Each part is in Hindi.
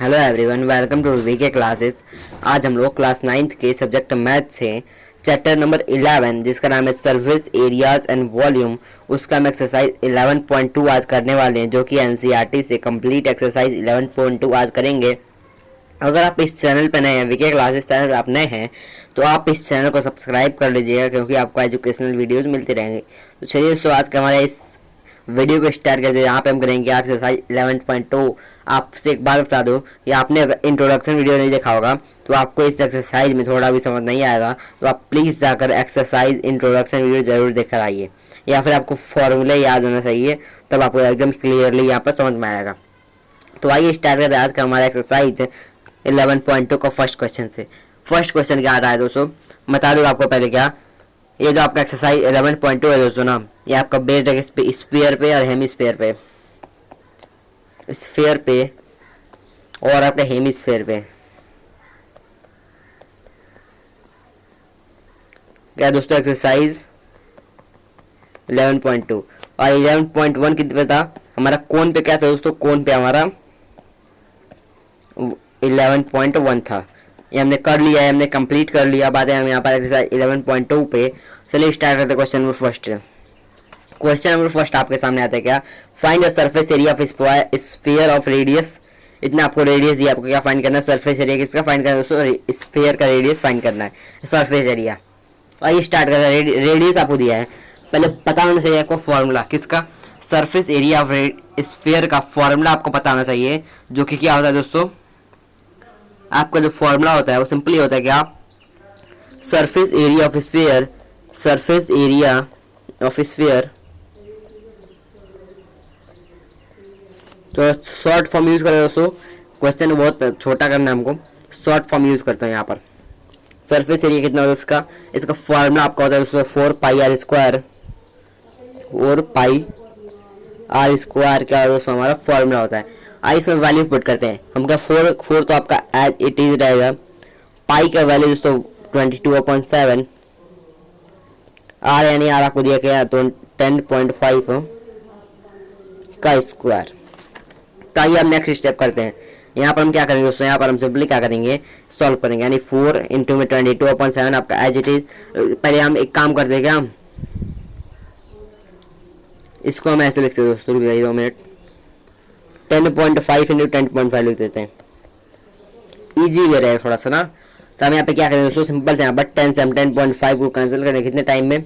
Hello everyone, welcome to VK classes. आज हम लोग क्लास 9th के सब्जेक्ट मैथ से चैप्टर नंबर 11 जिसका नाम है सरफेस एरियाज एंड वॉल्यूम, उसका हम एक्सरसाइज 11.2 आज करने वाले हैं, जो कि एनसीईआरटी से कंप्लीट एक्सरसाइज 11.2 आज करेंगे। अगर आप इस चैनल पर नए हैं, वीके क्लासेस चैनल पर आप नए हैं, तो आप इस चैनल को सब्सक्राइब कर लीजिएगा, क्योंकि आपको एजुकेशनल वीडियोज़ मिलते रहेंगे। तो चलिए दोस्तों, आज का हमारा इस वीडियो को स्टार्ट करते हैं। यहाँ पे हम करेंगे एक्सरसाइज 11.2। आपसे एक बात बता दो कि आपने अगर इंट्रोडक्शन वीडियो नहीं देखा होगा तो आपको इस एक्सरसाइज में थोड़ा भी समझ नहीं आएगा, तो आप प्लीज़ जाकर एक्सरसाइज इंट्रोडक्शन वीडियो ज़रूर देख कर आइए, या फिर आपको फॉर्मूले याद होना चाहिए, तब आपको एकदम क्लियरली यहाँ पर समझ में आएगा। तो आइए स्टार्ट करते हैं आज का हमारा एक्सरसाइज 11.2 का फर्स्ट क्वेश्चन से। फर्स्ट क्वेश्चन क्या आता है दोस्तों, बता दो आपको पहले क्या। ये जो आपका एक्सरसाइज 11.2 है दोस्तों ना, ये आपका बेस्ड है स्फीयर पे और हेमिस्फीयर पे, स्फीयर पे और आपका हेमिस्फीयर पे। क्या दोस्तों, एक्सरसाइज 11.2 और 11.1 कितने पे था हमारा, कोन पे क्या था दोस्तों, कोन पे हमारा 11.1 था। ये हमने कर लिया है, हमने कंप्लीट कर लिया। बात है हम यहाँ पर एक्सरसाइज 11.2 पे। चलिए स्टार्ट करते हैं question number first. Question number first आपके सामने आता है क्या, find the surface area of sphere of radius. इतना आपको रेडियस दिया, आपको क्या फाइंड करना है, सरफेस एरिया किसका फाइंड करना है दोस्तों, स्फीयर का रेडियस फाइंड करना है, सरफेस एरिया। आइए स्टार्ट करते हैं। रेडियस आपको दिया है, पहले पता होना चाहिए आपको फॉर्मूला किसका, सरफेस एरिया ऑफ स्फीयर का फॉर्मूला आपको पता होना चाहिए, जो कि क्या होता है दोस्तों, आपका जो फॉर्मूला होता है वो सिंपली होता है क्या, surface area of sphere, surface area of sphere. तो शॉर्ट फॉर्म यूज करें दोस्तों, क्वेश्चन बहुत छोटा करना है हमको, शॉर्ट फॉर्म यूज करते हैं यहाँ पर। सरफेस एरिया कितना होता है उसका, इसका फॉर्मूला आपका होता है दोस्तों 4 pi r square. 4 pi r square क्या दोस्तों हमारा फॉर्मूला होता है। आई इसमें वैल्यू पुट करते हैं हम क्या, 4 तो आपका एज इट इज रहेगा। पाई का वैल्यू दोस्तों 22/7, आर यानी आर आपको दिया गया तो 10.5 का स्क्वायर। तो आइए हम नेक्स्ट स्टेप करते हैं। यहाँ पर हम क्या करेंगे दोस्तों, यहाँ पर हम सिंपली क्या करेंगे, सॉल्व करेंगे, यानी 4 इंटू में 22/7 आपका एज इट इज। पहले हम एक काम करते हैं क्या, इसको हम ऐसे लिखते हैं दोस्तों, रुक जाइए 2 मिनट, 10.5 इंटू 10.5 लिख देते हैं, ईजी वे रहेगा थोड़ा सा ना। तो हम यहाँ पे क्या करेंगे दोस्तों, सिंपल से यहाँ पर 10 से हम 10.5 को कैंसिल करेंगे, कितने टाइम में,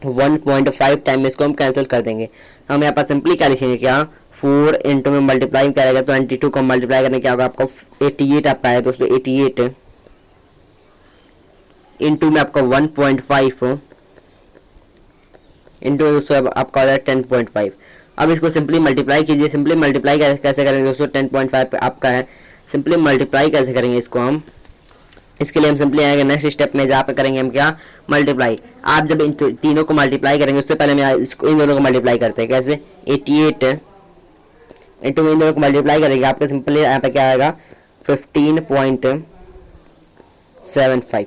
1.5 टाइम में इसको हम कैंसिल कर देंगे। तो हम यहाँ पर सिंपली क्या लिखेंगे, क्या 4 इंटू में मल्टीप्लाई करेगा 22 को मल्टीप्लाई करने क्या होगा आपका 88 आपका है दोस्तों, 88 इंटू में आपका 1.5 इंटू दोस्तों आपका हो जाएगा 10.5। अब इसको सिंपली मल्टीप्लाई कीजिए। सिंपली मल्टीप्लाई कैसे करेंगे दोस्तों, 10.5 आपका है, सिंपली मल्टीप्लाई कैसे करेंगे इसको हम, इसके लिए हम सिंपली आएंगे नेक्स्ट स्टेप में, जहाँ पे करेंगे हम क्या, मल्टीप्लाई। आप जब इन तीनों को मल्टीप्लाई करेंगे उससे पहले हम इसको इन दोनों को मल्टीप्लाई करते हैं, कैसे 88 इंटू इन दोनों को मल्टीप्लाई करेंगे, आपका सिंपली यहाँ पे क्या आएगा 15.75।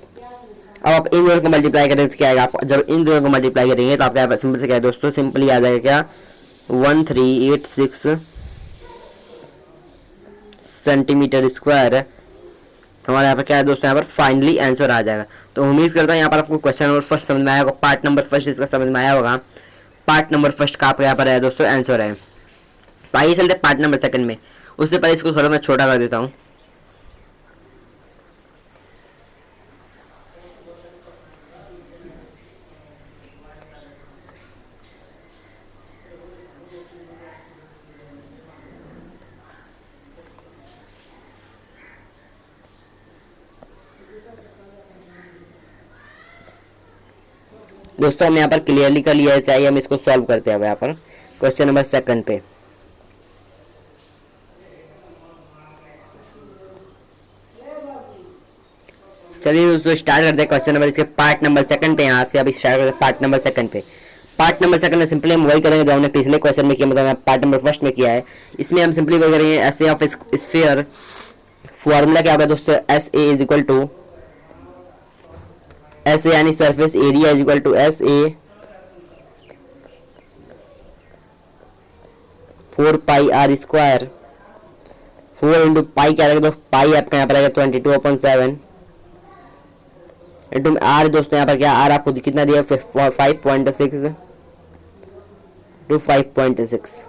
अब आप इन दोनों को मल्टीप्लाई करेंगे तो क्या आएगा, आप जब इन दोनों को मल्टीप्लाई करेंगे तो आपका सिंपल से क्या है दोस्तों, सिंपली आ जाएगा क्या 1386 सेंटीमीटर स्क्वायर। हमारे यहाँ पर क्या है दोस्तों, यहाँ पर फाइनली आंसर आ जाएगा। तो उम्मीद करता हूँ यहाँ पर आपको क्वेश्चन नंबर फर्स्ट समझ में आया होगा, पार्ट नंबर फर्स्ट इसका समझ में आया होगा। पार्ट नंबर फर्स्ट का आपका यहाँ पर है दोस्तों आंसर है। तो आइए चलते पार्ट नंबर सेकंड में। उससे पहले इसको थोड़ा मैं छोटा कर देता हूँ। दोस्तों हम यहाँ पर क्लियरली कर लिया है, आइए हम इसको सॉल्व करते हैं यहाँ पर क्वेश्चन नंबर सेकंड पे। चलिए दोस्तों स्टार्ट करते हैं क्वेश्चन नंबर इसके पार्ट नंबर सेकंड पे। यहाँ से अभी स्टार्ट करते हैं पार्ट नंबर सेकंड पे। पार्ट नंबर सेकंड में सिंपली हम वही करेंगे जो हमने पिछले क्वेश्चन में किया, मतलब पार्ट नंबर फर्स्ट में किया है। इसमें हम सिंपली वही करेंगे, S A of sphere, formula क्या होगा दोस्तों, S A is equal to S A यानी surface area is equal to S A 4 pi r square 4 into pi क्या रहेगा दोस्तों, पाई आपका यहाँ पर आएगा 22/7 इंटू आर दोस्तों यहाँ पर क्या आर आपको कितना दिया 5.6 टू 5.6।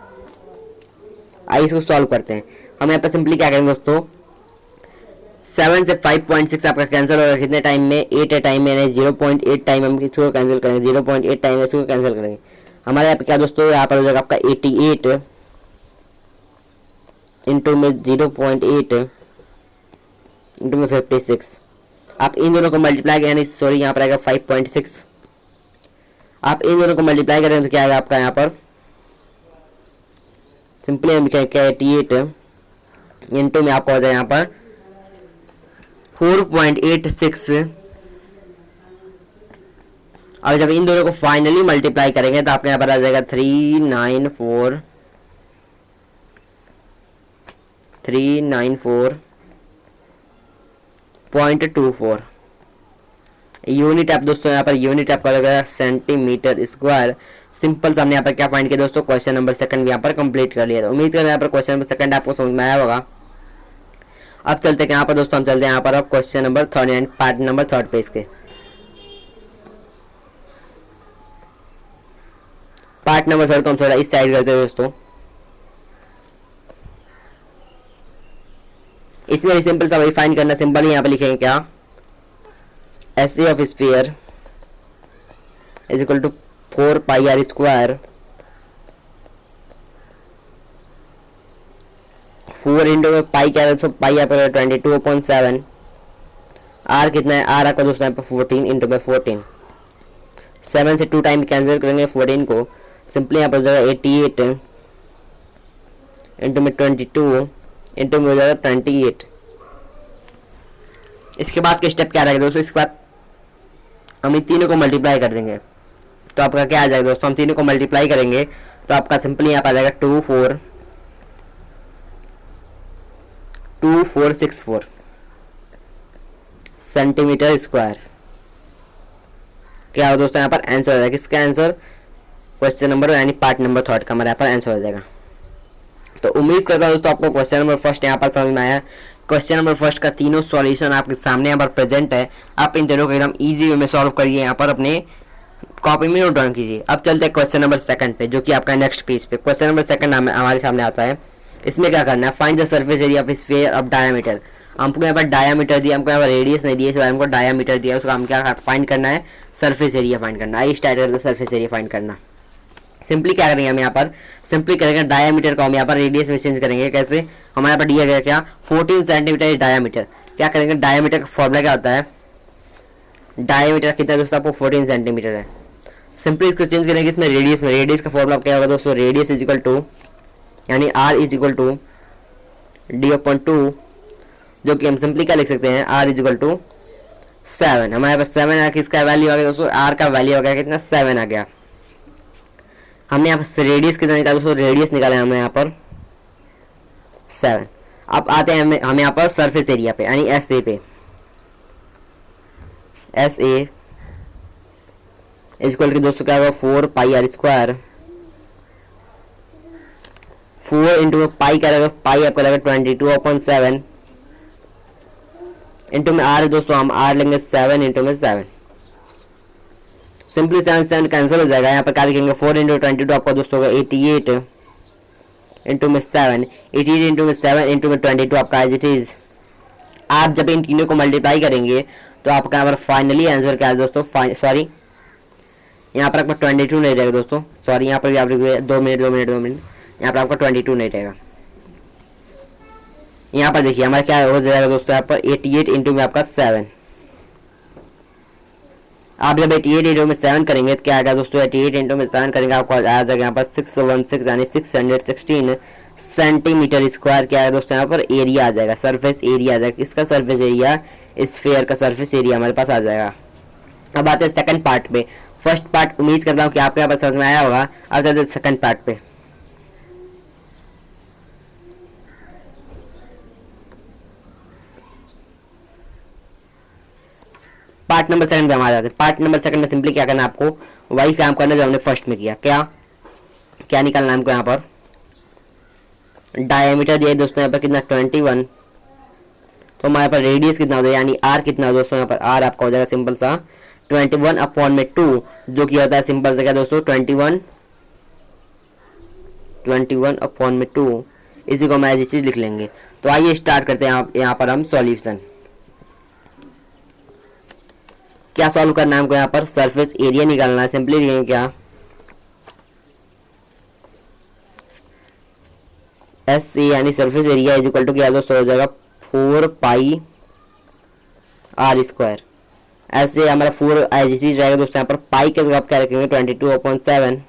आइए इसको सॉल्व करते हैं। हम यहाँ पर सिंपली क्या करेंगे दोस्तों, 7 से 5.6 आपका कैंसिल होगा कितने टाइम में, 8 टाइम में, यानी 0.8 टाइम हम इसको कैंसिल करेंगे, 0.8 टाइम में इसको कैंसिल करेंगे। हमारे यहाँ पे क्या दोस्तों यहाँ पर हो जाएगा आपका 88 इंटू में 0.8 इंटू में 56। आप इन दोनों को मल्टीप्लाई करें, यानी सॉरी यहाँ पर आएगा 5.6। आप इन दोनों को मल्टीप्लाई करें तो क्या आएगा आपका यहाँ पर, सिंपली हम क्या 88 इंटू में आपको हो जाए यहाँ पर 4.86। और जब इन दोनों को फाइनली मल्टीप्लाई करेंगे तो आपके यहाँ पर आ जाएगा 394.24 यूनिट। आप दोस्तों यहाँ पर यूनिट आपका लगेगा सेंटीमीटर स्क्वायर। सिंपल हमने यहाँ पर क्या फाइंड किया दोस्तों, क्वेश्चन नंबर सेकंड भी यहाँ पर कंप्लीट कर लिया था। उम्मीद करें यहाँ पर क्वेश्चन नंबर सेकंड आपको समझ में आया होगा। अब चलते हैं यहाँ पर दोस्तों, हम चलते हैं यहाँ पर अब question number 3 and part number 3 पे इसके पार्ट नंबर 3 को हम थोड़ा इस साइड करते हैं दोस्तों। इसमें सिंपल सा वही फाइंड करना, सिंपल ही यहाँ पे लिखेंगे क्या, S A of sphere is equal to 4 pi r square 4 into pi क्या है, पाई यहाँ पर 22/7। आर कितना है, आर आपका दोस्तों यहाँ पर 14 इंटू में 14। 7 से 2 टाइम कैंसिल करेंगे 14 को, सिंपली यहाँ पर हो जाएगा 88 इंटू में 22 इंटू में हो जाएगा 28। इसके बाद के स्टेप क्या रहेगा दोस्तों, इसके बाद हम इन तीनों को मल्टीप्लाई कर देंगे तो आपका क्या आ जाएगा दोस्तों, हम तीनों को मल्टीप्लाई करेंगे तो आपका सिंपली यहाँ पर आ जाएगा 2464 सेंटीमीटर स्क्वायर। क्या हो दोस्तों यहाँ पर आंसर हो जाएगा, किसका आंसर, क्वेश्चन नंबर यानी पार्ट नंबर 3 का हमारे यहाँ पर आंसर हो जाएगा। तो उम्मीद करता हूँ दोस्तों आपको क्वेश्चन नंबर फर्स्ट यहाँ पर समझ में आया। क्वेश्चन नंबर फर्स्ट का तीनों सॉल्यूशन आपके सामने यहाँ पर प्रेजेंट है। आप इन तीनों को एकदम इजी वे में सॉल्व करिए, यहाँ पर अपने कॉपी में नोट डाउन कीजिए। अब चलते हैं क्वेश्चन नंबर सेकंड पे, जो कि आपका नेक्स्ट पेज पे क्वेश्चन नंबर सेकंड हमारे सामने आता है। इसमें क्या करना है, find the surface area of sphere of diameter. हमको यहाँ पर डायमीटर दिया, हमको यहाँ पर रेडियस नहीं दिया, इस बार हमको डायमीटर दिया, उसका हम क्या फाइंड करना है, सरफेस एरिया फाइंड करना है। स्टार्ट करते सरफेस एरिया फाइंड करना। सिंपली क्या करेंगे हम यहाँ पर, सिंपली करेंगे डायमीटर को हम यहाँ पर रेडियस में चेंज करेंगे। कैसे, हमारे यहाँ पर दिया गया क्या 14 सेंटीमीटर डायमीटर। क्या करेंगे, डायमीटर का फॉर्मूला क्या होता है, डायमीटर कितना दोस्तों आपको 14 सेंटीमीटर है। सिंपली इसको चेंज करेंगे इसमें रेडियस में, रेडियस का फॉर्मूला क्या होगा दोस्तों, रेडियस इज इक्वल टू यानी r is equal to d/2, जो कि हम सिंपली क्या लिख सकते हैं, r इज इक्वल टू 7। हमारे पास 7 आ, किसका वैल्यू आ गया दोस्तों, r का वैल्यू आ गया कितना 7 आ गया। हमने यहाँ पर रेडियस कितना निकाला दोस्तों, रेडियस निकाला हमने यहाँ पर 7। अब आते हैं हम यहाँ पर सरफेस एरिया पे यानी एस ए पे। S A is equal to दोस्तों क्या होगा 4 pi r square, 4 into pi क्या रहेगा, पाई आपका रहेगा 22/7 इंटू में आर दोस्तों हम आर लेंगे 7 इंटू में 7। सिंपली 7 कैंसिल हो जाएगा। यहाँ पर क्या लिखेंगे 4 इंटू 22 आपका दोस्तों होगा 88 इंटू में 7, 88 इंटू में 7 इंटू में 22 आपका एज इट इज। आप जब इन तीनों को मल्टीप्लाई करेंगे तो आपका यहाँ पर फाइनली आंसर क्या है दोस्तों, सॉरी यहाँ पर आपका 22 नहीं रहेगा दोस्तों, सॉरी यहाँ पर भी आप 2 मिनट यहाँ पर आपका 22 नहीं रहेगा। यहाँ पर देखिए हमारा क्या हो जाएगा दोस्तों, यहाँ पर 88 इंटू में आपका 7। आप जब 88 इंटू में 7 करेंगे तो क्या आएगा दोस्तों, 88 इंटू में 7 करेंगे आपको आ जाएगा यहाँ पर 616 यानी 616 सेंटीमीटर स्क्वायर। क्या है दोस्तों यहाँ पर एरिया आ जाएगा, सरफेस एरिया आ जाएगा। इसका सरफेस एरिया, स्फीयर का सरफेस एरिया हमारे पास आ जाएगा। अब आते हैं सेकंड पार्ट पे। फर्स्ट पार्ट उम्मीद करता हूँ कि आपके यहाँ पर समझ में आया होगा। अब चलते हैं सेकंड पार्ट पे। पार्ट नंबर सेकंड पे हम आ जाते हैं। पार्ट नंबर सेकंड में सिंपली क्या करना है, आपको वही काम करना जो हमने फर्स्ट में किया। क्या क्या निकालना है हमको यहाँ पर, डायमीटर दिया है दोस्तों यहाँ पर कितना 21। तो हमारे पास रेडियस कितना हो जाएगा यानी आर कितना हो दोस्तों यहाँ पर आर आपका हो जाएगा सिंपल सा 21 अपॉन में 2 जो कि होता है सिंपल सा क्या दोस्तों 21 अपॉन में 2। इसी को हम ऐसी चीज लिख लेंगे। तो आइए स्टार्ट करते हैं यहाँ पर हम सॉल्यूशन। क्या सॉल्व करना है हमको यहाँ पर सरफेस एरिया निकालना है। सिंपली लिखेंगे क्या एस सी यानी surface area is equal to क्या दोस्तों हो जाएगा 4 पाई आर स्क्वायर। ऐसे हमारा 4 एज चीज रहेगा दोस्तों यहाँ पर पाई के जगह क्या रखेंगे 22/7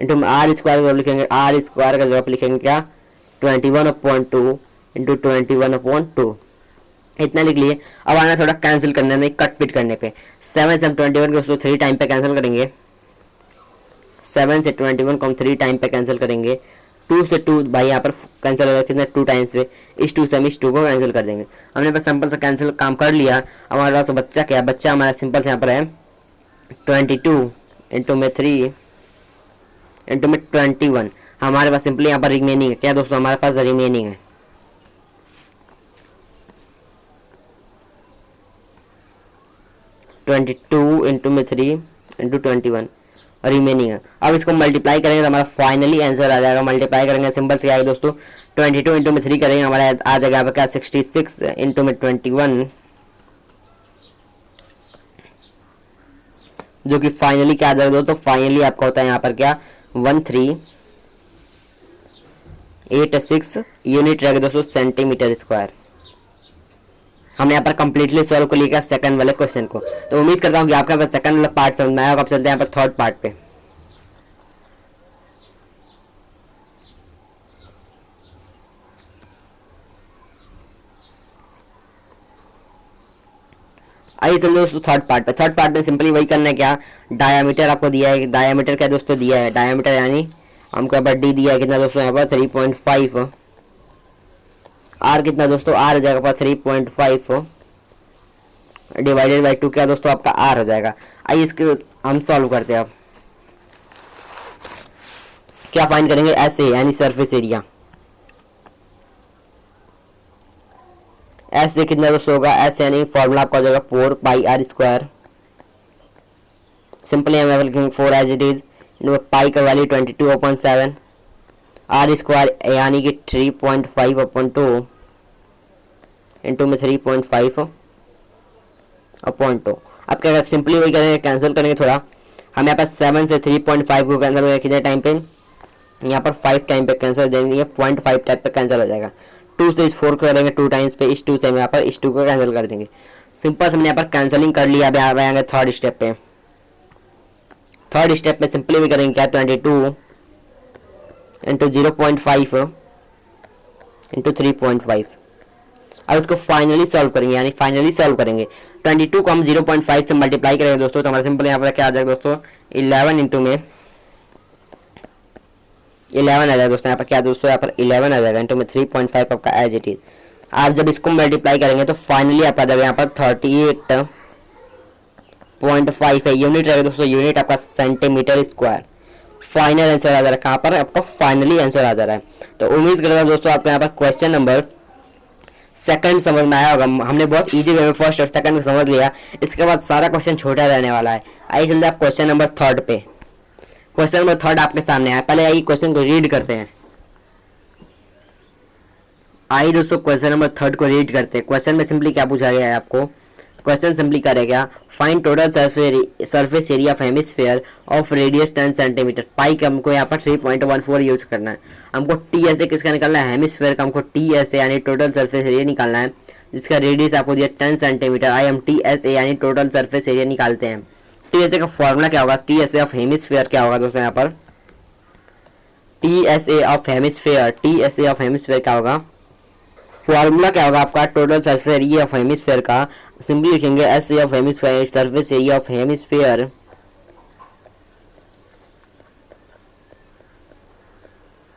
इंटू आर स्क्वायर का लिखेंगे आर स्क्वायर का जगह पर लिखेंगे क्या 21/2 इंटू 21/2 इतना लिख लिए। अब आना थोड़ा कैंसिल करने में कट पिट करने पे 7 से हम 21 को 3 टाइम पे कैंसिल करेंगे। 7 से 21 को हम 3 टाइम पे कैंसिल करेंगे। 2 से 2 भाई यहाँ पर कैंसिल हो जाएगा कितना 2 टाइम्स पे। इस 2 से हम इस 2 को कैंसिल कर देंगे। हमने बस सिंपल सा कैंसिल काम कर लिया। हमारे पास बच्चा क्या बच्चा हमारा सिंपल से यहाँ पर है 22 इंटू में 3 इंटू में 21। हमारे पास सिंपली यहाँ पर रिमेनिंग है क्या दोस्तों हमारे पास रिमेनिंग है 22 इंटू में 3 इंटू 21 रिमेनिंग है। अब इसको मल्टीप्लाई करेंगे तो हमारा फाइनली आंसर आ जाएगा। मल्टीप्लाई करेंगे सिंपल से आएगा दोस्तों 22 इंटू में 3 करेंगे हमारा आ जाएगा यहाँ पर क्या 66 इंटू में 21 जो कि फाइनली क्या आ जाएगा दोस्तों फाइनली आपका होता है यहाँ पर क्या 1386 यूनिट रहेगा दोस्तों सेंटीमीटर स्क्वायर। हमने यहाँ पर कंप्लीटली सॉल्व कर लिया सेकंड वाले क्वेश्चन को। तो उम्मीद करता हूँ कि आपका सेकंड वाला पार्ट समझ में आया होगा। अब चलते हैं यहाँ पर थर्ड पार्ट पे। आइए चलिए दोस्तों थर्ड पार्ट पे। थर्ड पार्ट में सिंपली वही करना है क्या डायामीटर आपको दिया है। डायामीटर क्या दोस्तों दिया है डायामीटर यानी हमको यहाँ पर डी दिया है कितना दोस्तों यहाँ पर 3.5। आर कितना दोस्तों आर हो जाएगा 3.5 डिवाइडेड बाई 2 क्या दोस्तों आपका आर हो जाएगा। आइए इसके हम सॉल्व करते हैं। अब क्या फाइंड करेंगे एस ए यानी सरफेस एरिया। एस ए कितना दोस्तों होगा एस यानी फॉर्मूला आपका हो जाएगा 4 पाई आर स्क्वायर। सिंपली हम लिखेंगे 4 एज इट इज पाई का वैल्यू 22/7 आर स्क्वायर यानी कि 3.5/2 इंटू में 3.5/2। अब क्या सिंपली वही करेंगे कैंसिल करेंगे थोड़ा। हम यहाँ पर 7 से 3.5 को कैंसिल करेंगे कितने टाइम पे यहाँ पर 5 टाइम पे कैंसिल देंगे 0.5 टाइप पे कैंसिल हो जाएगा। 2 से इस 4 को करेंगे 2 टाइम्स पे इस 2 से हम यहाँ पर इस 2 को कैंसिल कर देंगे। सिंपल हमने यहाँ पर कैंसिलिंग कर लिया। अब यहाँ आएंगे थर्ड स्टेप पे। थर्ड स्टेप में सिंपली भी करेंगे क्या 22 इंटू 0.5 इंटू 3.5। अब इसको फाइनली सॉल्व करेंगे यानी फाइनली सॉल्व करेंगे 22 को हम 0.5 से मल्टीप्लाई करेंगे दोस्तों। तो हमारा सिंपल यहाँ पर क्या आ जाएगा दोस्तों 11 इंटू में 11 आ जाएगा दोस्तों। यहाँ पर क्या दोस्तों यहाँ पर 11 आ जाएगा इंटू में 3.5 आपका एज इट इज। आप जब इसको मल्टीप्लाई करेंगे तो फाइनली आपका आ जाएगा यहाँ पर 38.5 है यूनिट रहेगा दोस्तों। यूनिट आपका सेंटीमीटर स्क्वायर। फाइनल आंसर आ जा रहा है कहाँ पर आपका फाइनली आंसर आ जा रहा है। तो उम्मीद करता हूँ दोस्तों आपको यहाँ पर क्वेश्चन नंबर सेकंड समझ में आया होगा। हमने बहुत इजी वे में फर्स्ट और सेकंड में समझ लिया। इसके बाद सारा क्वेश्चन छोटा रहने वाला है। आइए चलते आप क्वेश्चन नंबर थर्ड पे। क्वेश्चन नंबर थर्ड आपके सामने है। पहले आइए क्वेश्चन को रीड करते हैं। आइए दोस्तों क्वेश्चन नंबर थर्ड को रीड करते हैं। क्वेश्चन में सिंपली क्या पूछा गया है आपको। क्वेश्चन सिंपली करेगा find total surface area of hemisphere of radius 10 centimetre. Pi का हमको यहाँ पर 3.14 यूज करना है। हमको टी एस ए किसका निकालना है हेमिस्फीयर का हमको टी एस ए यानी टोटल सरफेस एरिया निकालना है जिसका रेडियस आपको दिया 10 सेंटीमीटर। आई हम टी एस ए यानी टोटल सरफेस एरिया निकालते हैं। टी एस ए का फॉर्मूला क्या होगा T S A of hemisphere क्या होगा दोस्तों यहाँ पर T S A of hemisphere क्या होगा फॉर्मूला क्या होगा आपका total surface area of hemisphere का। सिंपली लिखेंगे S A of hemisphere surface area of hemisphere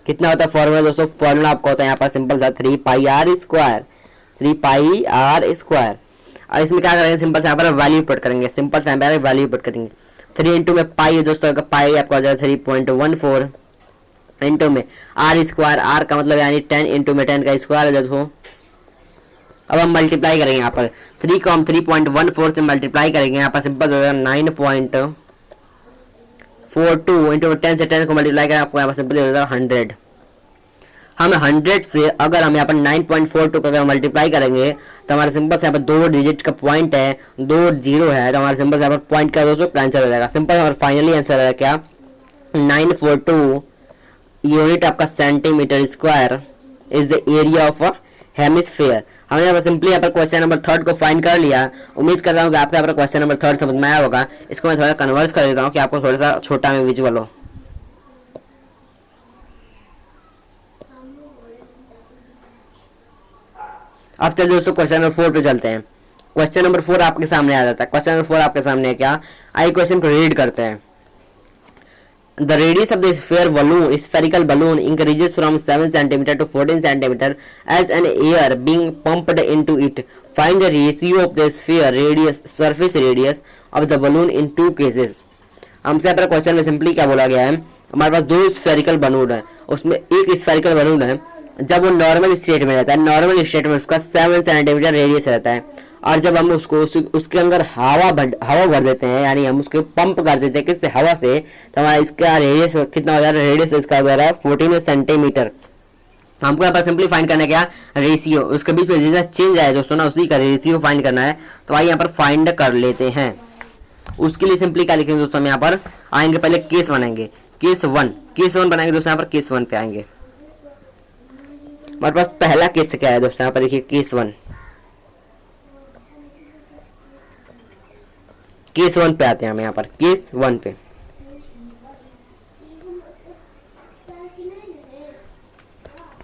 कितना होता है फॉर्मूला दोस्तों। फॉर्मूला आपका होता है यहाँ पर सिंपल सा 3 पाई आर स्क्वायर और इसमें क्या करेंगे सिंपल से यहाँ पर वैल्यू पुट करेंगे। सिंपल से यहाँ पर वैल्यू पुट करेंगे 3 इंटू में पाई दोस्तों पाई आपका हो जाएगा 3.14 इंटू में आर स्क्वायर, आर का मतलब यानी 10 इंटू में 10 का स्क्वायर है दोस्तों। अब हम मल्टीप्लाई करेंगे यहाँ पर 3 को हम 3.14 से मल्टीप्लाई करेंगे, यहाँ पर सिंपल हो जाएगा 9.42 इंटू 10 से 10 को मल्टीप्लाई करें आपको यहाँ पर सिंपल हो जाएगा 100। हम 100 से अगर हम यहाँ पर 9.42 का अगर मल्टीप्लाई करेंगे तो हमारे सिंपल से यहाँ पर 2 डिजिट का पॉइंट है, 2 जीरो है, तो हमारे सिंपल से यहाँ पर पॉइंट का दोस्तों कैंसिल हो जाएगा। सिंपल हमारा फाइनली आंसर है क्या 942 यूनिट आपका centimetre square is the area of a hemisphere. हमने यहाँ पर सिंपली यहाँ पर क्वेश्चन नंबर 3 को फाइंड कर लिया। उम्मीद कर रहा हूँ कि आपको यहाँ पर क्वेश्चन नंबर 3 समझ में आया होगा। इसको मैं थोड़ा कन्वर्ट कर देता हूँ कि आपको थोड़ा सा छोटा में विजुअल हो। अब चलिए दोस्तों क्वेश्चन नंबर 4 पे चलते हैं। क्वेश्चन नंबर 4 आपके सामने आ जाता है। क्वेश्चन नंबर 4 आपके सामने है क्या, आइए क्वेश्चन को रीड करते हैं। The radius of the spherical balloon increases from 7 cm to 14 cm as an air being pumped into it. Find the ratio of the sphere radius, surface radius of the balloon in two cases. हमसे यहाँ पर क्वेश्चन में सिंपली क्या बोला गया है, हमारे पास 2 स्फेरिकल बलून है, उसमें एक स्फेरिकल बलून है जब वो नॉर्मल स्टेट में रहता है, नॉर्मल स्टेट में उसका 7 सेंटीमीटर रेडियस रहता है, और जब हम उसको उसके अंदर हवा भर देते हैं, यानी हम उसको पंप कर देते हैं किससे, हवा से, तो हमारा इसका रेडियस कितना हो जा रहा है, रेडियस इसका हो जा रहा है 14 सेंटीमीटर। हमको यहाँ पर सिंपली फाइंड करना है क्या, रेशियो, उसके बीच में जितना चेंज आया दोस्तों ना उसी का रेशियो फाइंड करना है। तो आइए यहाँ पर फाइंड कर लेते हैं। उसके लिए सिंपली क्या लिखेंगे दोस्तों, हम यहाँ पर आएंगे, पहले केस बनाएंगे, केस वन बनाएंगे दोस्तों। यहाँ पर केस 1 पे आएंगे। हमारे पास पहला केस क्या है दोस्तों, यहाँ पर देखिए केस 1 पे आते हैं हम। यहाँ पर केस 1 पे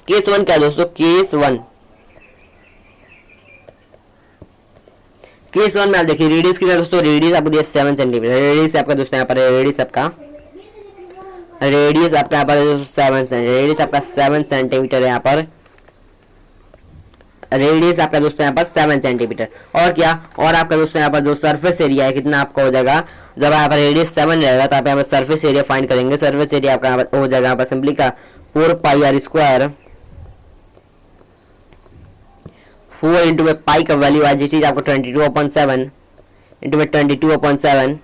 केस 1 क्या है दोस्तों, केस 1 में आप देखिए रेडियस कितना है दोस्तों, रेडियस आपको दिया 7 सेंटीमीटर, रेडियस आपका दोस्तों यहाँ पर रेडियस आपका यहाँ पर 7 रेडियस आपका 7 सेंटीमीटर है। यहाँ पर रेडियस आपका दोस्तों यहाँ पर 7 सेंटीमीटर। और क्या, और आपका दोस्तों यहाँ पर जो सरफेस एरिया है कितना आपका हो जाएगा, जब यहाँ पर रेडियस 7 रहेगा तो आप यहाँ पर सरफेस एरिया फाइंड करेंगे। सरफेस एरिया आपका यहाँ पर हो जाएगा यहाँ पर सिंपली का 4 पाई आर स्क्वायर, 4 इंटू में पाई का वैल्यू आज चीज आपको 22/7 इंटू में 22/7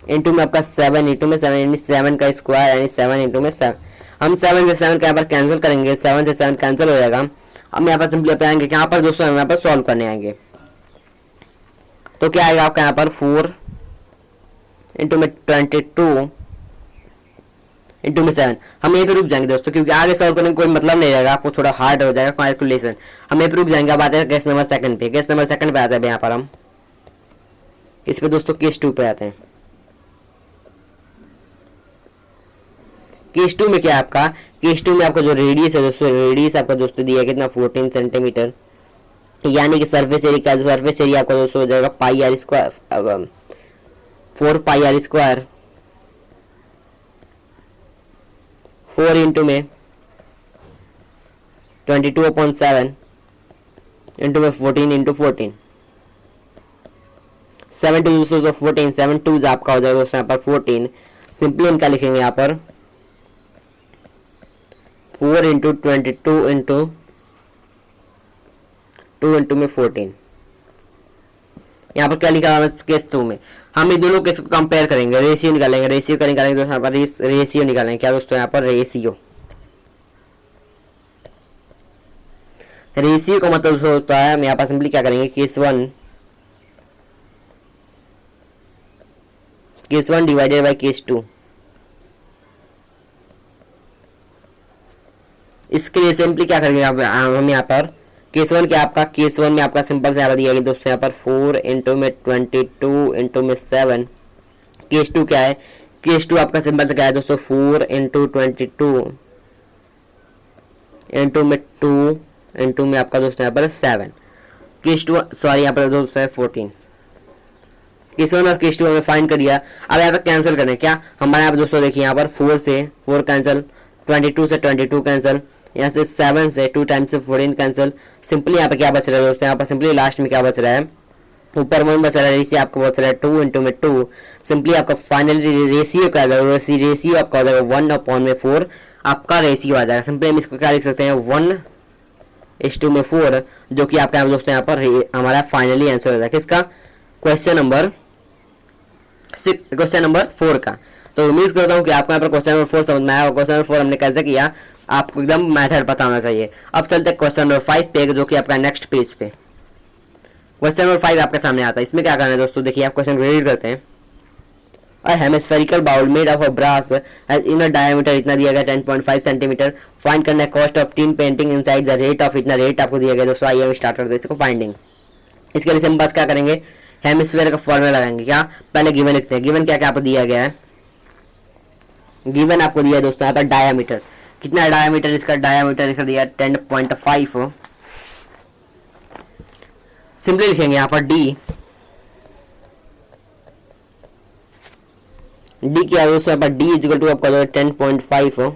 इंटू में आपका 7 इंटू में 7 यानी 7 का स्क्वायर यानी 7 इंटू में 7। हम 7 से 7 का यहाँ पर कैंसिल करेंगे, 7 से 7 कैंसिल हो जाएगा। हम यहाँ पर सिंपली आएंगे यहाँ पर दोस्तों, हम यहाँ पर सॉल्व करने आएंगे तो क्या आएगा आपका यहाँ पर 4 इंटू में 22 इंटू में 7। हम यहीं पे रुक जाएंगे दोस्तों, क्योंकि आगे सॉल्व करने का कोई मतलब नहीं रहेगा, आपको थोड़ा हार्ड हो जाएगा कैलकुलेशन। हम यहीं पे रुक जाएंगे। अब आते हैं केस नंबर 2 पे। केस नंबर 2 पे आते हैं यहाँ पर हम, इस पे दोस्तों केस 2 पे आते हैं। केस 2 में क्या है आपका, केस 2 में आपका जो रेडियस है दोस्तों, रेडियस आपका दोस्तों दिया है कितना 14 सेंटीमीटर, यानी कि सरफेस एरिया का सरफेस एरिया आपका दोस्तों हो जाएगा pi r square, 4 pi r square 4 into में 22/7 इंटू में 14 इंटू 14 7 टू दोस्तों 14, 7 टू आपका हो जाएगा दोस्तों यहाँ पर 14। सिंपली इनका लिखेंगे यहाँ पर 4 इंटू 22 इंटू 2 इंटू में 14। यहाँ पर क्या लिखा है केस 2 में, हम इन दोनों केस को कंपेयर करेंगे, रेशियो निकालेंगे, रेशियो का निकालेंगे दोस्तों यहाँ पर रेशियो निकालेंगे। क्या दोस्तों यहाँ पर रेशियो का मतलब होता है, हम यहाँ पर सिंपली क्या करेंगे केस 1 डिवाइडेड बाई केस 2। इसके लिए सिंपली क्या करेंगे हम यहाँ पर केस 1 क्या आपका, केस 1 में आपका सिंपल से यहाँ पर दिया गया दोस्तों यहाँ पर 4 इंटू में 22 इंटू में 7। केस 2 क्या है, केस 2 आपका सिंपल से क्या है दोस्तों 4 इंटू 22 इंटू में 2 इंटू में आपका दोस्तों यहाँ पर 7। केस 2 सॉरी यहाँ पर दोस्तों है 14। केस 1 और केस 2 हमें फाइंड कर दिया। अब यहाँ पर कैंसिल करें क्या, हमारे यहाँ पर दोस्तों देखिए यहाँ पर 4 से 4 कैंसिल, 22 से 22 कैंसिल, यहाँ से 7 से 2 टाइम्स से 14 कैंसिल। सिंपली यहाँ पे क्या बच रहा है दोस्तों, यहाँ पर सिंपली लास्ट में क्या बच रहा है ऊपर 1 बचा रहा है, नीचे आपको बचा रहा है 2 इंटू में 2। सिंपली आपका फाइनल रेशियो क्या आ जाएगा, रेशियो आपका हो जाएगा 1/4 आपका रेशियो आ जाएगा। सिंपली हम इसको क्या लिख सकते हैं 1:4, जो कि आपका दोस्तों यहाँ पर हमारा फाइनली आंसर हो जाएगा किसका, क्वेश्चन नंबर 4 का। तो उम्मीद करता हूँ कि आपको यहाँ पर क्वेश्चन नंबर 4 समझ में आया। क्वेश्चन नंबर 4 हमने कैसे किया आपको एकदम मेथड पता होना चाहिए। अब चलते हैं क्वेश्चन नंबर 5 पे, जो कि आपका नेक्स्ट पेज पे क्वेश्चन नंबर 5 आपके सामने आता है। इसमें क्या करना है दोस्तों, देखिए आप क्वेश्चन रीड करते हैं। A hemispherical bowl made of a brass has inner diameter इतना दिया गया 10.5 सेंटीमीटर। फाइंड करना है cost of tin painting inside the rate of, इतना रेट आपको दिया गया दोस्तों। आइए हम स्टार्ट करते हैं इसको फाइंडिंग। इसके लिए हम बस क्या करेंगे, हेमिस्फीयर का फॉर्मूला लगाएंगे। क्या, पहले गिवन लिखते हैं। गिवन क्या क्या आपको दिया गया है, गिवन आपको दिया है दोस्तों यहाँ पर डायामीटर। कितना डायामीटर, इसका डायामीटर इसका दिया 10.5। सिंपली लिखेंगे यहाँ पर डी क्या है दोस्तों, यहाँ पर डी इजिकल टू आपका 10.5 हो।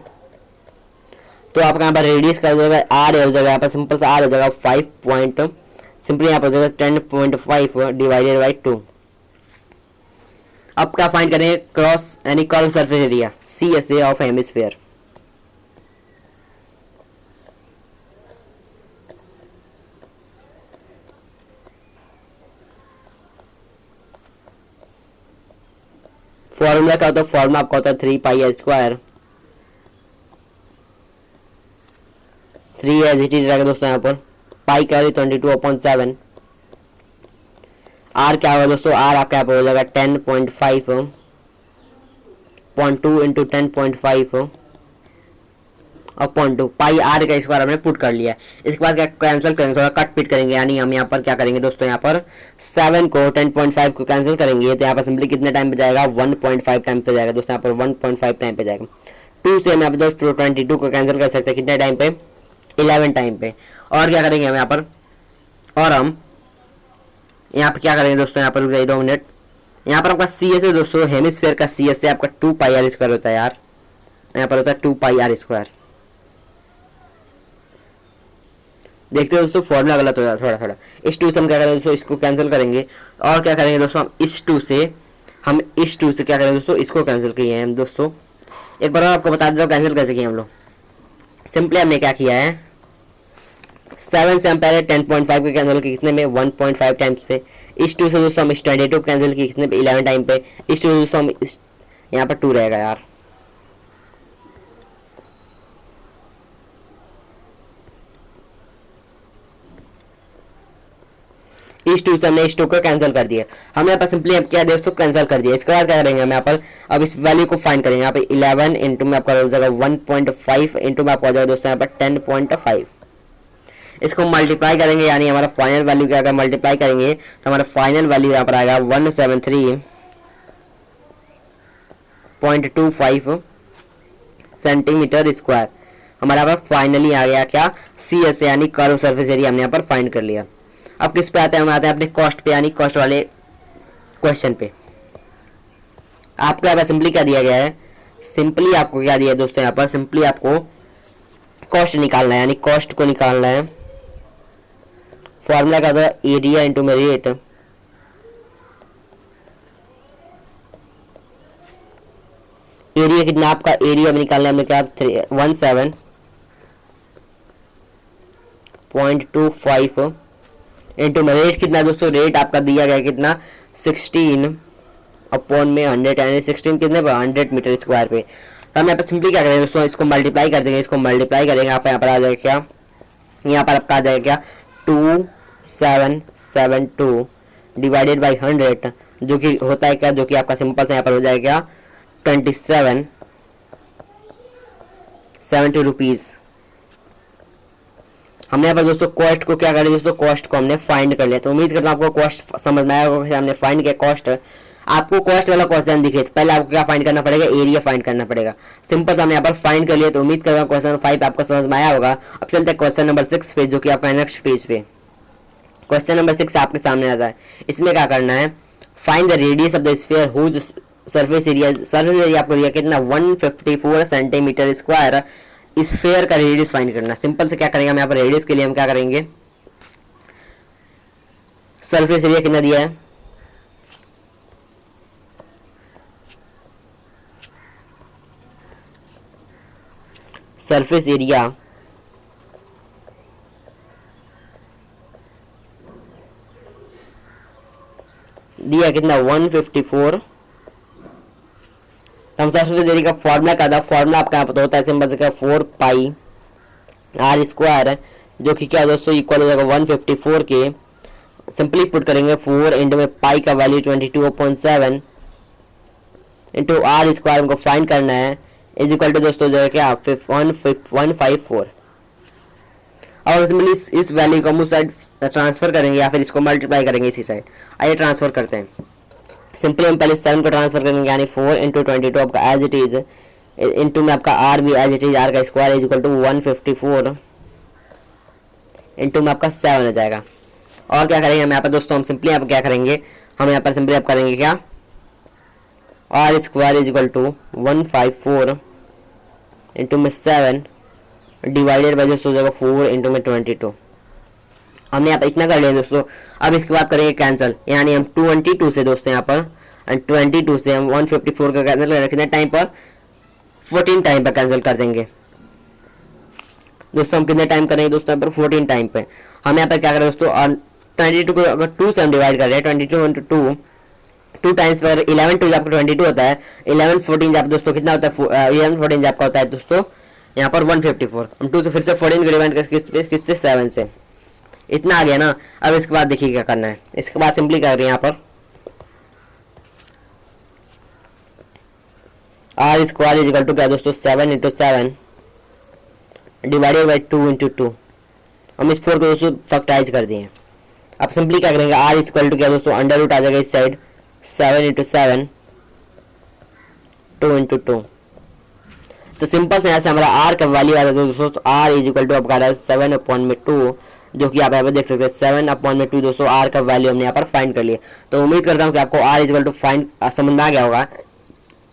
तो आपका यहाँ पर रेडियस का हो जाएगा आर हो जाएगा, यहाँ पर सिंपल सा आर हो जाएगा 5 पॉइंट, सिंपली यहाँ पर हो जाएगा 10.5 डिवाइडेड बाई 2। अब क्या फाइंड करेंगे, क्रॉस यानी curve surface area CSA of hemisphere. Formula क्या होता है, फॉर्मूला आपका होता है 3πr²। 3 एज इट इज रहेगा दोस्तों यहाँ पर। पाई क्या होगी 22/7। आर क्या होगा दोस्तों, आर आपका यहाँ पर हो जाएगा 10.5 इंटू 10.5 और 0.2 पाई आर का स्क्वायर हमने पुट कर लिया। इसके बाद क्या कैंसिल करेंगे, थोड़ा कट पिट करेंगे, यानी हम यहाँ पर क्या करेंगे दोस्तों, यहाँ पर 7 को 10.5 को कैंसिल करेंगे तो यहाँ पर सिंपली कितने टाइम पे जाएगा, 1.5 टाइम पे जाएगा दोस्तों। यहाँ पर 1.5 टाइम पे जाएगा। 2 से हम यहाँ पे दोस्तों 22 को कैंसिल कर सकते हैं कितने टाइम पे, 11 टाइम पे। और क्या करेंगे हम यहाँ पर, और हम यहाँ पे क्या करेंगे दोस्तों, यहाँ पर रुक जाइए 2 मिनट। यहाँ पर आपका CSA दोस्तों, हेमिस्फीयर का CSA आपका 2πr² होता है यार। यहाँ पर होता है 2πr²। देखते हैं दोस्तों फॉर्मूला गलत हो जाता है थोड़ा। इस 2 से हम क्या करेंगे दोस्तों, इसको कैंसिल करेंगे। और क्या करेंगे दोस्तों, हम इस 2 से क्या करेंगे दोस्तों, इसको कैंसिल किए हैं हम दोस्तों। एक बार आपको बता देता हूँ कैंसिल कैसे किए हम लोग। सिंपली हमने क्या किया है, 7 से हम पहले 10.5 को कैंसिल किए कितने में, 1.5 टाइम्स पे। इस 2 से दोस्तों हम इस 22 को कैंसिल किए कितने पे, 11 टाइम पे। इस 2 से दोस्तों हम इस यहाँ पर 2 रहेगा यार। इस 2 से हमने इस 2 को कैंसिल कर दिया। हमने यहाँ पर सिंपली अब क्या दोस्तों कैंसिल कर दिया। इसके बाद क्या करेंगे हम यहाँ पर, अब इस वैल्यू को फाइंड करेंगे। यहाँ पे 11 इंटू में आपका हो जाएगा 1.5 इंटू में आपको हो जाएगा दोस्तों यहाँ पर 10.5। इसको मल्टीप्लाई करेंगे, यानी हमारा फाइनल वैल्यू क्या अगर मल्टीप्लाई करेंगे तो हमारा फाइनल वैल्यू यहाँ पर आएगा 173.25 सेंटीमीटर स्क्वायर। हमारा यहाँ पर फाइनली आ गया क्या, CSA यानी कर्व सरफेस एरिया हमने यहाँ पर फाइंड कर लिया। अब किस पे आते हैं, हम आते हैं अपने कॉस्ट पे, यानी कॉस्ट वाले क्वेश्चन पे। आपको यहाँ पर सिंपली क्या दिया गया है, सिंपली आपको क्या दिया है दोस्तों, यहाँ पर सिंपली आपको कॉस्ट निकालना है, यानी कॉस्ट को निकालना है। फॉर्मूला क्या होता है, एरिया इंटू में रेट। एरिया कितना आपका, एरिया में निकालना है हमने क्या 17.25 इंटू में रेट कितना दोस्तों, रेट आपका दिया गया कितना 16/100 यानी 16 कितने पर 100 मीटर स्क्वायर पे। तो हम यहाँ पर सिंपली क्या करेंगे दोस्तों, इसको मल्टीप्लाई कर देंगे। इसको मल्टीप्लाई करेंगे आप यहाँ पर आ जाएगा क्या, यहाँ पर आपका आ जाएगा क्या 2772 डिवाइडेड बाई 100, जो कि होता है क्या, जो कि आपका सिंपल से यहाँ पर हो जाएगा 2770 रुपीज़। हमने यहाँ पर दोस्तों कॉस्ट को क्या करें दोस्तों, कॉस्ट को हमने फाइंड कर लिया। तो उम्मीद करता हूँ आपको कॉस्ट समझ में आया होगा। हमने फाइंड किया कॉस्ट। आपको कॉस्ट वाला क्वेश्चन दिखे तो पहले आपको क्या फाइंड करना पड़ेगा, एरिया फाइंड करना पड़ेगा। सिंपल से हमने यहाँ पर फाइंड कर लिया। तो उम्मीद कर रहा हूँ क्वेश्चन 5 आपको समझ में आया होगा। अब चलते हैं क्वेश्चन नंबर 6 पे, जो कि आपका नेक्स्ट पेज पे। क्वेश्चन नंबर 6 आपके सामने आता है। इसमें क्या करना है, find the radius of the sphere whose surface area. Surface area आपको दिया कितना 154 सेंटीमीटर स्क्वायर। स्फीयर का रेडियस फाइंड करना। सिंपल से क्या करेंगे हम यहाँ पर, रेडियस के लिए हम क्या करेंगे, सरफेस एरिया कितना दिया है, सरफेस एरिया दिया कितना 154। तो हम सरफेस एरिया का फॉर्मूला क्या था, फॉर्मूला आपका यहाँ पता होता है, सिंपल से 4 पाई आर स्क्वायर, जो कि क्या दोस्तों इक्वल हो जाएगा 154 के। सिंपली पुट करेंगे 4 इंटू में पाई का वैल्यू 22.7 इंटू आर स्क्वायर हमको फाइंड करना है, इज इक्वल टू दोस्तों हो जाएगा क्या 154। और सिंपली इस वैल्यू को हम उस साइड ट्रांसफर करेंगे या फिर इसको मल्टीप्लाई करेंगे इसी साइड। आइए ट्रांसफर करते हैं। सिंपली हम पहले 7 को ट्रांसफर करेंगे, यानी 4 इंटू 22 आपका एज इट इज, इंटू में आपका आर भी एज इट इज, आर का square is equal to 154 into में आपका 7 हो जाएगा। और क्या करेंगे हम यहाँ पर दोस्तों, हम सिंपली यहाँ पर क्या करेंगे, हम यहाँ पर सिंपली आप करेंगे क्या, r square is equal to 154 into में 7 डिवाइडेड बाई दोस्तों हो जाएगा 4 इंटू में 22। हमने यहाँ पर इतना कर लिया दोस्तों। अब इसके बाद करेंगे कैंसिल, यानी हम 22 से दोस्तों यहाँ पर 22 से हम 154 का कैंसिल कर कितने टाइम पर, 14 टाइम पर कैंसिल कर देंगे दोस्तों। हम कितने टाइम करेंगे दोस्तों यहाँ पर 14 टाइम पे। हम यहाँ पर क्या करें दोस्तों, 22 को अगर 2 से हम डिवाइड कर रहे हैं, 22 इंटू 2 टाइम्स पर 11 2 आपका 22 होता है, 11 14 आप दोस्तों कितना होता है, 11 14 आपका होता है दोस्तों यहाँ पर 154। हम 2 से फिर से 14 को डिवाइड करके किससे 7 से, इतना आ गया ना। अब इसके बाद देखिए क्या करना है, इसके बाद सिंपली कर रहे हैं यहाँ पर r square is equal to क्या दोस्तों 7 इंटू 7 डिवाइडेड बाई 2 इंटू 2। हम इस 4 को दोस्तों फैक्टराइज कर दिए। अब सिंपली क्या करेंगे, आर इक्वल टू क्या दोस्तों अंडर रूट आ जाएगा इस साइड, 7 इंटू 7 2 इंटू 2। तो सिंपल से यहाँ से हमारा आर का वैल्यू आ जाता है दोस्तों, तो आर इज इक्वल टू आपका आ रहा है 7/2, जो कि आप यहाँ पर देख सकते हैं 7/2 दोस्तों आर का वैल्यू हमने यहाँ पर फाइंड कर लिया। तो उम्मीद करता हूँ कि आपको r is equal to find समझ में आ गया होगा।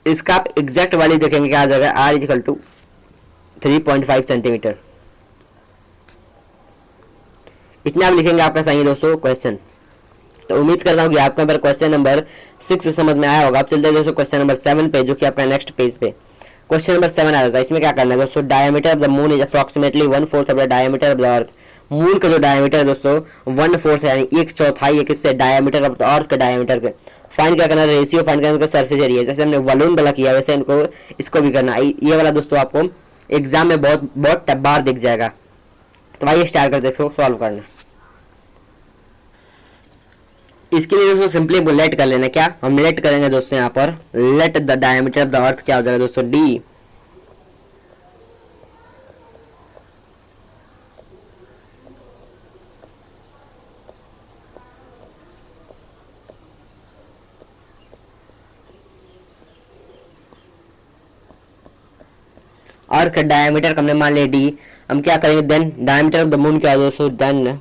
इसका आप एग्जैक्ट वैल्यू देखेंगे क्या आ जाएगा, r is equal to 3.5 centimetre. इतना आप लिखेंगे आपका सही है दोस्तों क्वेश्चन। तो उम्मीद करता हूँ कि आपका नंबर क्वेश्चन नंबर 6 समझ में आया होगा। आप चलते हैं दोस्तों क्वेश्चन नंबर 7 पे, जो कि आपका नेक्स्ट पेज पे क्वेश्चन नंबर 7 आ जाता है। इसमें क्या करना है दोस्तों, diameter of the moon is approximately 1/4 of the diameter of the earth. Moon का जो डायमीटर है दोस्तों 1/4 है, यानी 1/4 है किससे, डायमीटर ऑफ द अर्थ का डायमीटर से। फाइंड क्या करना है, रेशियो फाइंड करना है सरफेस एरिया। जैसे हमने बलून वाला किया वैसे इनको इसको भी करना है। ये वाला दोस्तों आपको एग्जाम में बहुत बार दिख जाएगा। तो आइए स्टार्ट करते हैं इसको सॉल्व करना। इसके लिए दोस्तों सिंपली लेट कर लेना, क्या हम लेट करेंगे दोस्तों यहाँ पर, let the diameter of the earth क्या हो जाएगा दोस्तों, डी अर्थ का डायमीटर हमने मान लिया डी। हम क्या करेंगे then diameter of the moon क्या है दोस्तों, देन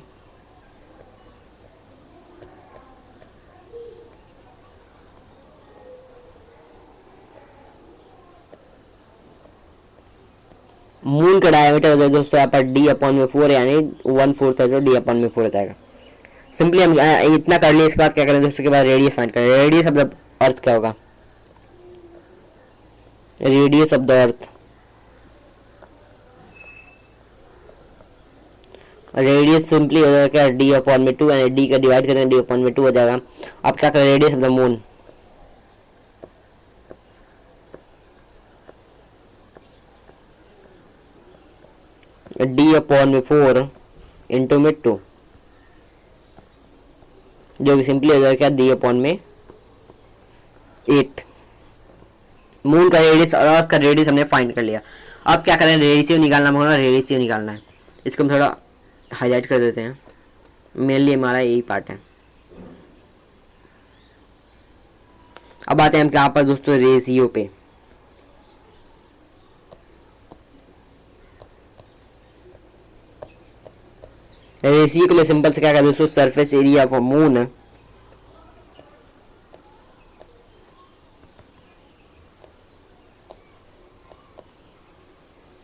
मून का डायमीटर हो जाएगा दोस्तों यहाँ पर d/4, यानी 1/4 है जो d/4 हो जाएगा। सिंपली हम इतना कर लिए। इसके बाद क्या करें दोस्तों, के बाद रेडियस फाइंड करें। रेडियस ऑफ द अर्थ क्या होगा, radius of the earth, radius simply हो जाएगा क्या d/2, यानी d का डिवाइड करें d/2 हो जाएगा। अब क्या करें, radius of the moon d/4 into में 2, जो कि सिंपली हो जाएगा क्या d/8। मून का रेडियस और अर्थ का रेडियस हमने फाइंड कर लिया। अब क्या करें, रेडियस निकालना होगा, रेडियस निकालना है। इसको हम थोड़ा हाईलाइट कर देते हैं, मेनली हमारा यही पार्ट है। अब आते हैं हम क्या पर दोस्तों रेशियो पे। रेशियो के लिए सिंपल से क्या करें दोस्तों, surface area of moon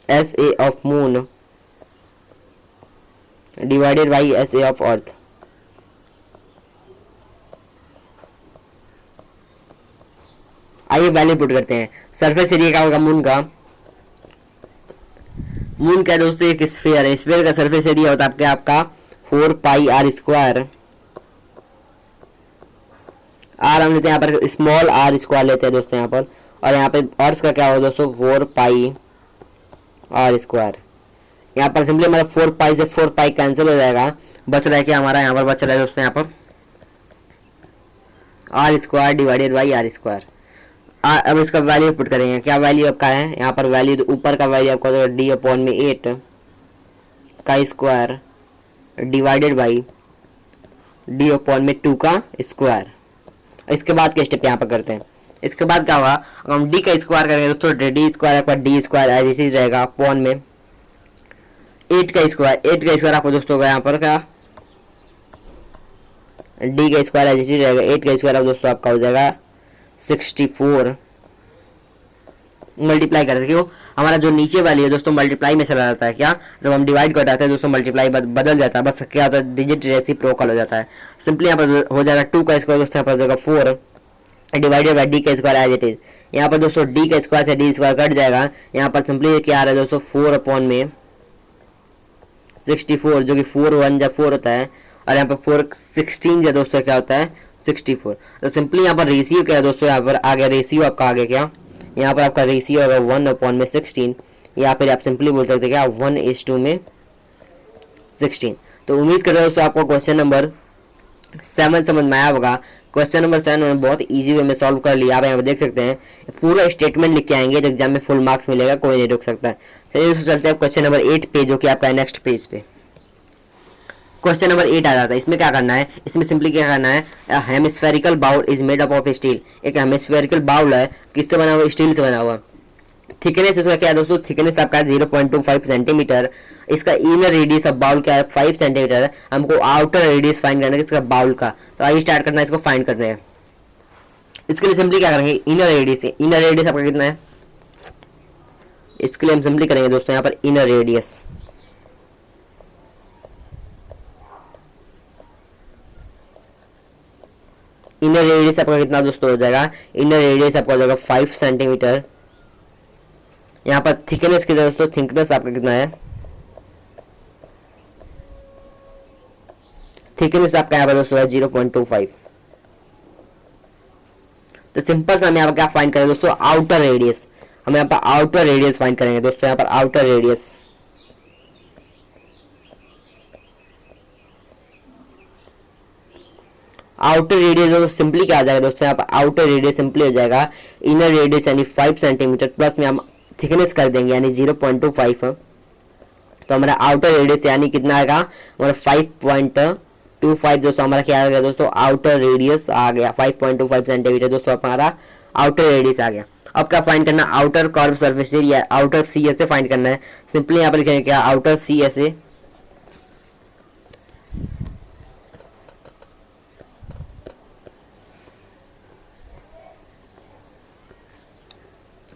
SA of moon divided by SA of earth. Value put करते हैं। सरफेस एरिया क्या होगा मून का, मून क्या दोस्तों एक स्फीयर है, स्फीयर का सरफेस एरिया होता है आपका 4 पाई आर स्क्वायर। आर हम लेते हैं यहाँ पर स्मॉल आर स्क्वायर लेते हैं दोस्तों यहाँ पर, और यहाँ पे अर्थ का क्या होगा दोस्तों 4 पाई आर स्क्वायर। यहाँ पर सिंपली हमारा 4 पाई से 4 पाई कैंसिल हो जाएगा, बच रहा है क्या हमारा यहाँ पर बच रहा है दोस्तों यहाँ पर r square divided by r square. अब इसका वैल्यू पुट करेंगे, क्या वैल्यू आपका है यहाँ पर, वैल्यू ऊपर का वैल्यू आपका होगा डी अपॉन में 8 का square divided by D upon में 2 का स्क्वायर। इसके बाद के स्टेप यहाँ पर करते हैं। इसके बाद क्या होगा, अगर हम डी का स्क्वायर करेंगे दोस्तों डी स्क्वायर आपका डी स्क्वायर एज इट रहेगा अपॉन में 8 का स्क्वायर। 8 का स्क्वायर आपको दोस्तों होगा यहाँ पर क्या डी का स्क्वायर एज इट रहेगा, 8 का स्क्वायर दोस्तों आपका हो जाएगा 64 मल्टीप्लाई करते क्यों हमारा जो नीचे वाली है दोस्तों मल्टीप्लाई में चला जाता है, क्या जब हम डिवाइड कर जाते हैं दोस्तों मल्टीप्लाई बदल जाता है, बस क्या होता है डिजिट रेसिप्रोकल हो जाता है। सिंपली यहाँ पर हो जाएगा 2 का स्क्वायर दोस्तों यहाँ पर हो जाएगा 4 डिवाइडेड बाई डी का स्क्वायर एज इट इज। यहाँ पर दोस्तों डी का स्क्वायर से डी स्क्वायर कट जाएगा, यहाँ पर सिंपली क्या आ रहा है दोस्तों 4 अपॉन में 64 जो कि 4 1 जा 4 होता है, और यहाँ पर 4 16 जो दोस्तों क्या होता है 64। तो सिंपली यहाँ पर रेशियो क्या है दोस्तों, यहाँ पर आ गया रेशियो आपका आ गया क्या, यहाँ पर आपका रेशियो होगा 1 अपॉन में 16, या फिर आप सिंपली बोल सकते हैं क्या 1:2 में 16। तो उम्मीद कर रहा हूँ दोस्तों आपको क्वेश्चन नंबर 7 समझ में आया होगा। क्वेश्चन नंबर 7 मैंने बहुत इजी वे में सॉल्व कर लिया। आप यहाँ पर देख सकते हैं पूरा स्टेटमेंट लिख के आएंगे तो एग्जाम में फुल मार्क्स मिलेगा, कोई नहीं रोक सकता है। चलिए दोस्तों चलते हैं क्वेश्चन नंबर 8 पे, जो कि आपका है नेक्स्ट पेज पे। क्वेश्चन नंबर 8 आ जाता है। इसमें क्या करना है, इसमें सिंपली क्या करना है, hemispherical bowl is made up of steel. एक हेमिस्फेरिकल बाउल है, किससे बना हुआ, स्टील से बना हुआ। थिकनेस इसका क्या है दोस्तों, थिकनेस आपका 0.25 सेंटीमीटर। इसका इनर रेडियस ऑफ बाउल क्या है 5 सेंटीमीटर है। हमको आउटर रेडियस फाइंड करना है इसका बाउल का, तो आइए स्टार्ट करना है इसको फाइंड करना है। इसके लिए सिंपली क्या करेंगे, इनर रेडियस आपका कितना है, इसके लिए हम सिंपली करेंगे दोस्तों यहाँ पर इनर रेडियस। इनर रेडियस आपका कितना दोस्तों हो जाएगा, इनर रेडियस आपका हो जाएगा 5 सेंटीमीटर। यहाँ पर थिकनेस कितना दोस्तों, थिकनेस आपका कितना है, थिकनेस आपका यहाँ पर दोस्तों है 0.25। तो सिंपल से हम यहाँ पर क्या फाइंड करेंगे दोस्तों, आउटर रेडियस। हम यहाँ पर आउटर रेडियस फाइंड करेंगे दोस्तों, यहाँ पर आउटर रेडियस। आउटर रेडियस तो सिंपली क्या आ जाएगा दोस्तों, यहाँ पर आउटर रेडियस सिंपली हो जाएगा इनर रेडियस यानी 5 सेंटीमीटर प्लस में हम थिकनेस कर देंगे यानी 0.25। तो हमारा आउटर रेडियस यानी कितना आएगा हमारा 5.25 दोस्तों, हमारा क्या आ गया दोस्तों, आउटर रेडियस आ गया 5.25 सेंटीमीटर दोस्तों, हमारा आउटर रेडियस आ गया। अब क्या फाइंड करना, outer curve surface area, outer C S A find करना है। सिंपली यहाँ पर लिखेंगे क्या, आउटर सी एस ए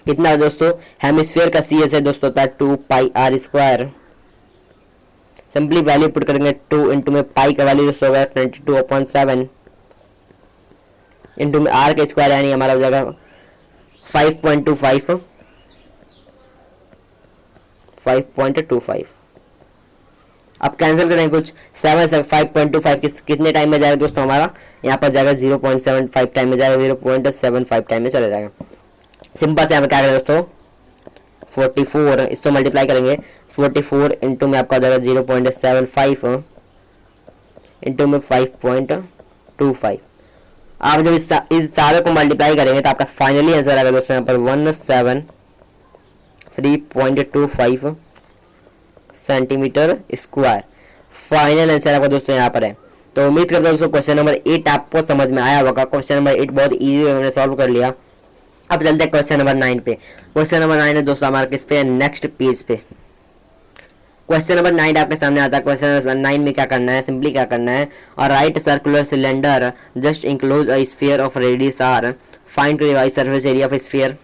कितना है दोस्तों, हेमिस्फीयर का सी एस है दोस्तों होता है 2 pi r square. Simply value put करेंगे 2 इंटू में पाई का वैल्यू दोस्तों होगा 22/7 इंटू में आर का स्क्वायर यानी हमारा हो जाएगा 5.25। अब कैंसिल करेंगे कुछ 7 से 5.25 कितने टाइम में जाएगा दोस्तों, हमारा यहाँ पर जाएगा 0.75 टाइम में जाएगा, 0.75 टाइम में चले जाएगा। सिंपल से यहाँ पे क्या करें दोस्तों 44, इसको मल्टीप्लाई करेंगे 44 इंटू में आपका हो जाएगा 0.75 इंटू में 5.25। आप जब इस सारे को मल्टीप्लाई करेंगे तो आपका फाइनली आंसर आएगा दोस्तों यहाँ पर 173.25 सेंटीमीटर स्क्वायर। फाइनल आंसर आपका दोस्तों यहाँ पर है। तो उम्मीद करता हूँ दोस्तों क्वेश्चन नंबर 8 आपको समझ में आया होगा। क्वेश्चन नंबर 8 बहुत इजी हमने सॉल्व कर लिया। अब चलते हैं क्वेश्चन नंबर 9 पे। क्वेश्चन नंबर 9 है दोस्तों हमारे किस पे, नेक्स्ट पेज पे। क्वेश्चन नंबर 9 आपके सामने आता है। क्वेश्चन नंबर 9 में क्या करना है, सिंपली क्या करना है, और right circular cylinder just enclose a sphere of radius r, find surface area of sphere.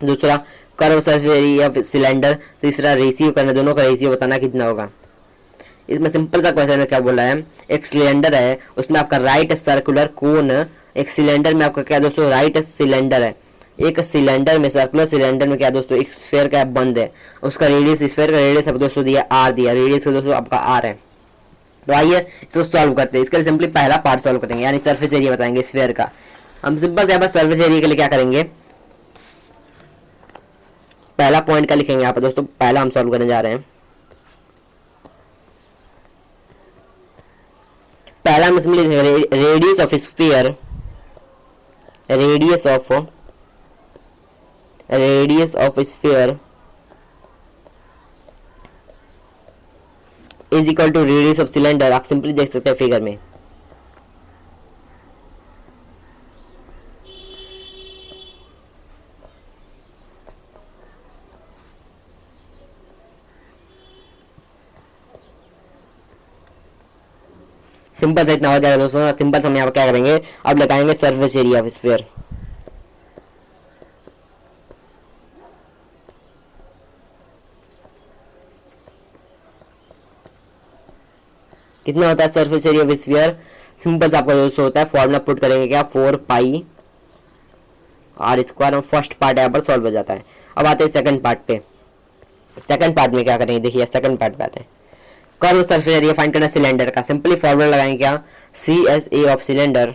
दूसरा curve surface area of cylinder. तीसरा रेशियो करना, दोनों का रेशियो बताना कितना होगा। इसमें सिंपल सा क्वेश्चन में क्या बोला है, एक सिलेंडर है उसमें आपका राइट सर्कुलर कोन, एक सिलेंडर में आपका क्या दोस्तों राइट सिलेंडर है, एक सिलेंडर में, सर्कुलर सिलेंडर में क्या है दोस्तों, एक स्फीयर का बंद है, उसका रेडियस, स्फीयर का रेडियस अब दोस्तों दिया आर, दिया रेडियस का दोस्तों आपका आर है। तो आइए इसको सॉल्व करते हैं। इसके लिए सिंपली पहला पार्ट सॉल्व करेंगे, यानी सरफेस एरिया बताएंगे स्फीयर का। हम सिंपल से यहाँ पर सर्फेस एरिया के लिए क्या करेंगे, पहला पॉइंट का लिखेंगे यहाँ पर दोस्तों, पहला हम सॉल्व करने जा रहे हैं। पहला हम इसमें लिखेंगे radius of sphere, radius of sphere is equal to radius of cylinder. आप सिंपली देख सकते हैं फिगर में। सिंपल से इतना हो जाएगा दोस्तों। सिंपल से हम यहाँ पर क्या करेंगे, अब लगाएंगे सरफेस एरिया ऑफ स्फीयर। कितना होता है surface area of sphere, simple से आपका दोस्तों होता है, फॉर्मूला पुट करेंगे क्या, 4 पाई आर स्क्वायर। और फर्स्ट पार्ट यहाँ पर सॉल्व हो जाता है। अब आते हैं सेकंड पार्ट पे। सेकंड पार्ट में क्या करेंगे, देखिए सेकंड पार्ट पे आते हैं। कर्व सरफेस एरिया फाइंड करना सिलेंडर का, सिंपली फॉर्मूला लगाएंगे क्या, C S A of cylinder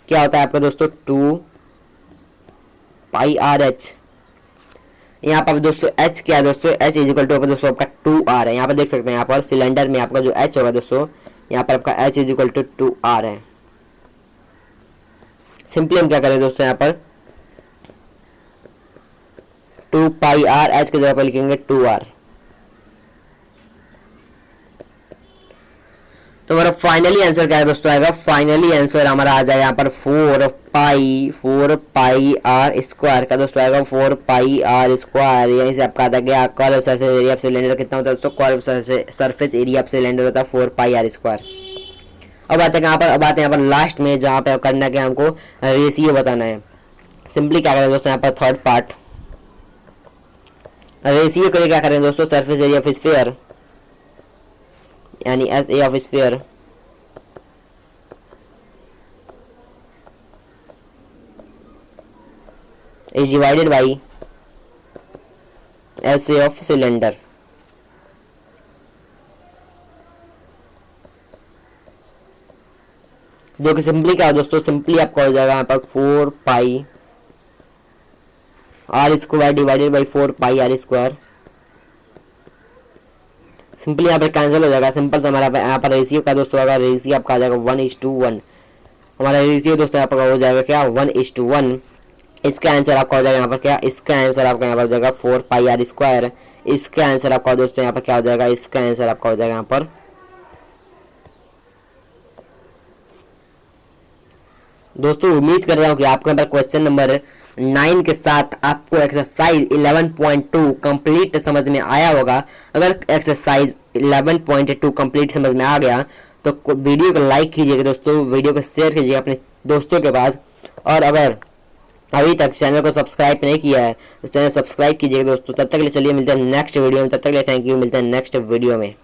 क्या होता है आपका दोस्तों, 2 पाई आर एच। यहाँ पर दोस्तों h क्या है दोस्तों, h इज इक्वल टू दोस्तों आपका 2r है। यहाँ पर देख सकते हैं, यहाँ पर सिलेंडर में आपका जो h होगा दोस्तों, यहाँ पर आपका h is equal to 2r है। सिंपली हम क्या करें दोस्तों, यहाँ पर 2 पाई आर, h की जगह पर लिखेंगे 2r। तो हमारा फाइनली आंसर क्या है दोस्तों, आएगा फाइनली आंसर हमारा आ जाएगा यहाँ पर 4 पाई आर स्क्वायर का दोस्तों आएगा 4 पाई आर स्क्वायर। यहीं से आपका आता गया curve surface area of cylinder कितना होता है दोस्तों, curve surface area of cylinder होता है 4 पाई आर स्क्वायर। अब आते हैं यहाँ पर, अब आते हैं यहाँ पर लास्ट में, जहाँ पे करना क्या हमको रेशियो बताना है। सिंपली क्या करें दोस्तों, यहाँ पर थर्ड पार्ट रेशियो के लिए क्या करें दोस्तों, सरफेस एरिया ऑफ स्फीयर यानी S A of sphere is divided by SA of cylinder। जो कि सिंपली क्या है दोस्तों, सिंपली आपका हो जाएगा यहाँ पर 4 pi r square divided by 4 pi r square. Simply यहाँ पर कैंसिल हो जाएगा। सिंपल से हमारा यहाँ पर रेशियो का दोस्तों अगर रेशियो आपका आ जाएगा 1:1। हमारा रेशियो दोस्तों यहाँ पर हो जाएगा क्या, 1:1। इसका आंसर आपका हो जाएगा यहाँ पर क्या, इसका आंसर आपका यहाँ पर हो जाएगा 4 पाई आर स्क्वायर। इसका आंसर आपका दोस्तों यहाँ पर क्या हो जाएगा, इसका आंसर आपका हो जाएगा यहाँ पर दोस्तों। उम्मीद कर रहा हूँ कि आपको यहाँ पर क्वेश्चन नंबर 9 के साथ आपको एक्सरसाइज 11.2 कंप्लीट समझ में आया होगा। अगर एक्सरसाइज 11.2 कंप्लीट समझ में आ गया तो वीडियो को लाइक कीजिएगा दोस्तों, वीडियो को शेयर कीजिएगा अपने दोस्तों के पास। और अगर अभी तक चैनल को सब्सक्राइब नहीं किया है तो चैनल सब्सक्राइब कीजिएगा दोस्तों। तब तक के लिए चलिए मिलते हैं नेक्स्ट वीडियो में, तब तक के लिए थैंक यू, मिलते हैं नेक्स्ट वीडियो में।